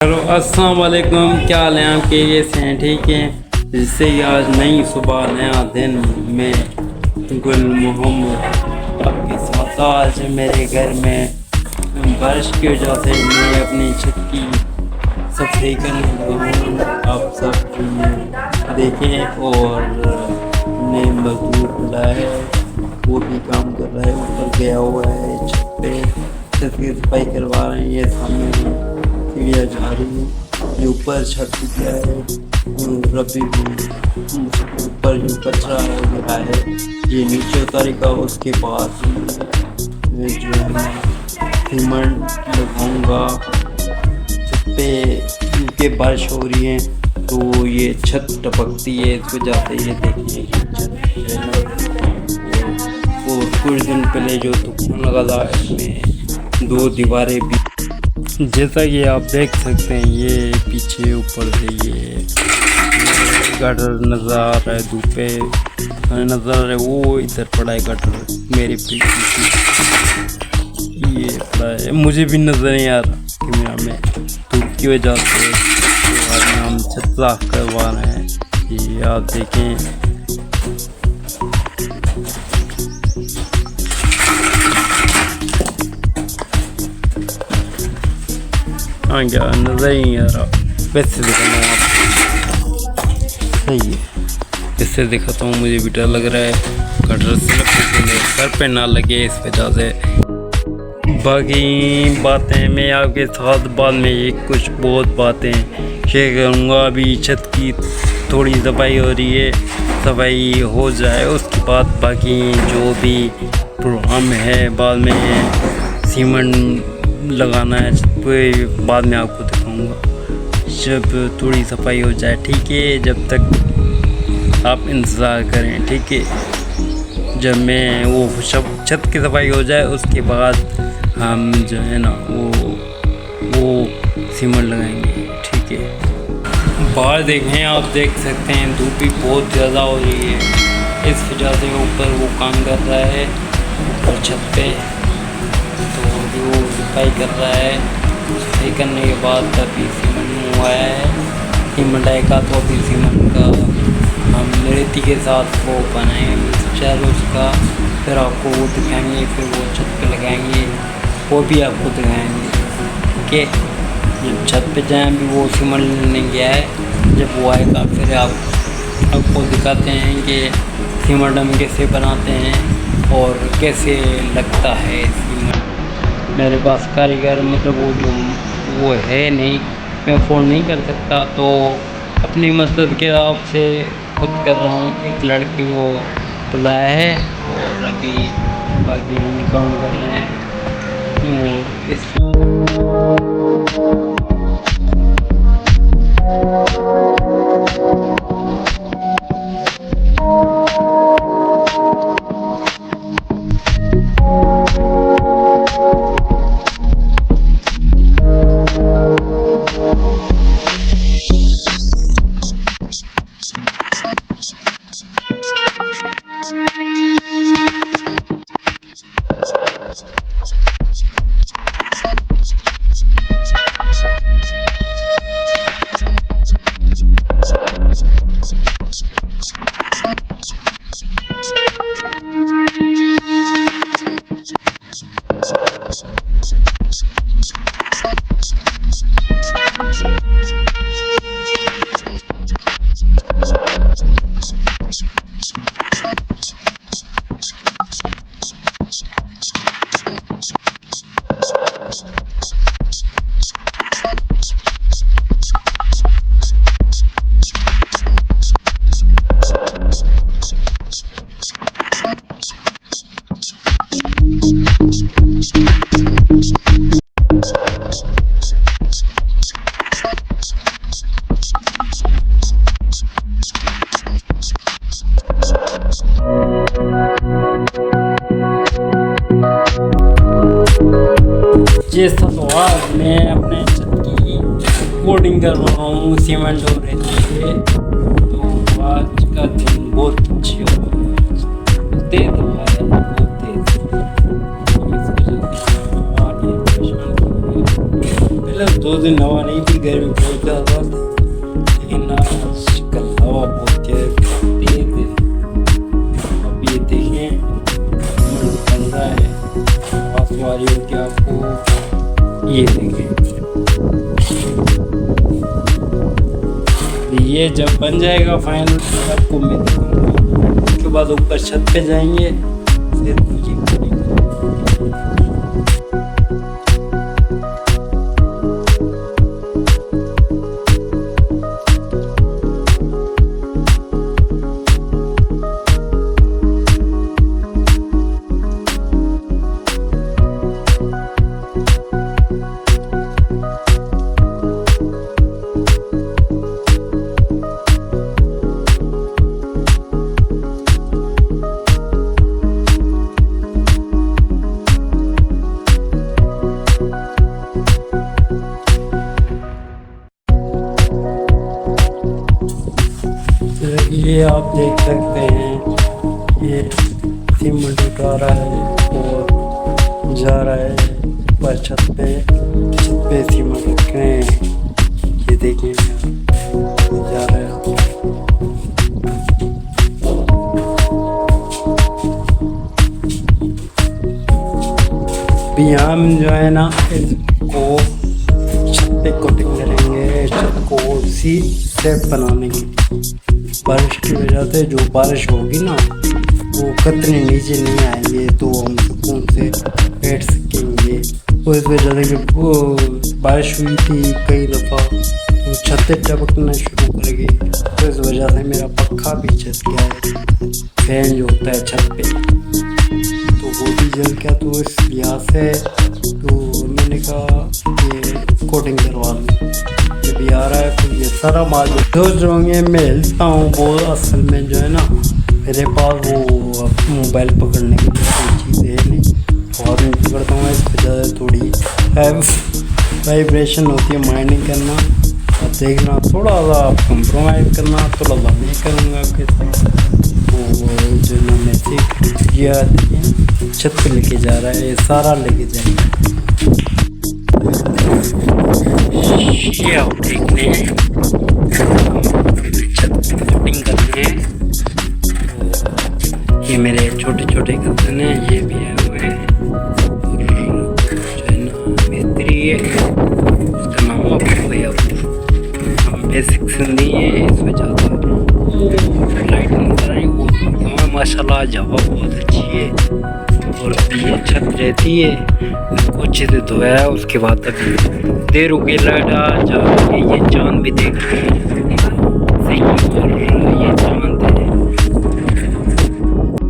Hello अस्सलाम वालेकुम, क्या हाल है आपके? ये हैं ठीक हैं? जिससे कि आज नई सुबह नया दिन में गुल मोहम्मद आपके साथ आज मेरे घर में बारिश की वजह से मैं अपनी छत की सफाई करने लगा हूँ। आप सब देखें और ने मजदूर बुलाया है, वो भी काम कर रहा है, ऊपर गया हुआ है छत पे, छत की सफाई करवा रहे हैं। ये सामने सीढ़ियाँ जा रही है, ये ऊपर छत गया है, रबी ऊपर जो कचरा हो गया है ये नीचे उतारेगा। उसके बाद जो है मैं सीमेंट लगाऊंगा छत पे, क्योंकि बारिश हो रही है तो ये छत टपकती है, इस वजह से ये देखिए और कुछ दिन पहले जो तूफान लगा था इसमें 2 दीवारें भी, जैसा कि आप देख सकते हैं ये पीछे ऊपर से ये गटर नज़र आ रहा है, धूप पे नज़र आ रहा है, वो इधर पड़ा है गटर मेरे पीछे ये पड़ा है, मुझे भी नज़र नहीं आ रहा कैमरा में धूप की वजह से। तो आज हम छत साफ करवा रहे हैं, ये आप देखें। हाँ क्या नज़र ही नहीं आ रहा, वैसे दिखाना हूँ आपको, सही है इससे दिखाता हूँ। मुझे भी डर लग रहा है कटर से मेरे सर पे ना लगे इस वजह से। बाकी बातें मैं आपके साथ बाद में ये कुछ बहुत बातें शेयर करूँगा। अभी छत की थोड़ी सफाई हो रही है, सफाई हो जाए उसके बाद बाकी जो भी प्रोग्राम है, बाद में सीमेंट लगाना है छत पे, बाद में आपको दिखाऊंगा जब थोड़ी सफाई हो जाए, ठीक है? जब तक आप इंतज़ार करें, ठीक है? जब मैं वो सब छत की सफाई हो जाए उसके बाद हम जो है ना वो सीमेंट लगाएंगे, ठीक है? बाहर देखें, आप देख सकते हैं धूप भी बहुत ज़्यादा हो रही है, इस वजह से ऊपर वो काम कर रहा है ऊपर छत पे, तो जो सफाई कर रहा है, सफाई करने के बाद अभी सीमेंट हुआ है, सीमेंट आएगा तो अभी सीमेंट का हम रेती के साथ वो बनाएंगे मिक्सचर उसका, फिर आपको वो दिखाएंगे, फिर वो छत पे लगाएंगे, वो भी आपको दिखाएंगे, ठीक है? जब छत पे जाएं अभी वो सीमेंट लेने गया है, जब वो आएगा फिर आपको दिखाते हैं कि सीमेंट हम कैसे बनाते हैं और कैसे लगता है सीमेंट। मेरे पास कारीगर मतलब वो है नहीं, मैं फ़ोन नहीं कर सकता, तो अपनी मदद के हिसाब से खुद कर रहा हूँ। एक लड़की को बुलाया है और अभी बाकी हम काम कर रहे हैं इस जैसा तो आज मैं अपने छत की कोडिंग कर रहा हूँ सीमेंट और रेती पे, तो आज का दिन बहुत अच्छी हो रहा है, तेज हो रहा है बहुत तेज, इस वजह से पहले 2 दिन हवा नहीं थी, गर्मी बहुत ज़्यादा थी, लेकिन आजकल हवा बहुत तेज है। अब ये देखें चल रहा है, आसवारी होती है आपको, ये देखें। ये जब बन जाएगा फाइनल आपको मैं दिखाऊंगा। उसके बाद ऊपर छत पे जाएंगे, फिर ये करेंगे। ये आप देख सकते हैं, ये सीमेंट उठा रहा है और जा रहा है ऊपर छत पे सीमेंट रख रहे हैं। ये देखिए जा रहा है। अभी हम जो है ना इसको छत पे कोटिंग करेंगे, छत को उसी सेट बनाने की। बारिश की वजह से जो बारिश होगी ना वो कतरे नीचे नहीं आएंगे, तो हम सुकून से बैठ सकेंगे। तो इस वजह से वो बारिश हुई थी कई दफ़ा, तो छतें टपकना शुरू कर गई, तो इस वजह से मेरा पंखा भी जल गया है। फैन जो होता है छत पे तो वो भी जल गया, तो इस लिहाज से तो मैंने कहा ये कोटिंग करवा लूँ। जब ये आ रहा है तो ये सारा माल सोच रहे मैं हिलता हूँ, वो असल में जो है ना मेरे पास वो मोबाइल पकड़ने की कोई चीज़ है नहीं, तो और मैं पकड़ता हूँ, इस वजह से थोड़ी वाइब्रेशन होती है। माइनिंग करना और देखना, थोड़ा सा आप कंप्रोमाइज़ करना, थोड़ा सा नहीं करूँगा आपके साथ। वो जो मैंने सीख किया छत पे लेके जा रहा है, ये सारा लेके जाएगा। ये आप देखने छत पे कटिंग करनी है। ये मेरे छोटे छोटे कज़न हैं, ये भी आए हुए हैं, जो है ना मिस्त्री है, उसका नाम अबू है। हम बेसिक सिंधी है, इस वजह से लाइटिंग कर रही वो माशाल्लाह हवा बहुत अच्छी है। और अभी ये छत रहती है, इसको अच्छे से धोया है, उसके बाद अभी देर हो गई लाइट आ जा, ये चांद भी देख रहे हैं सही। और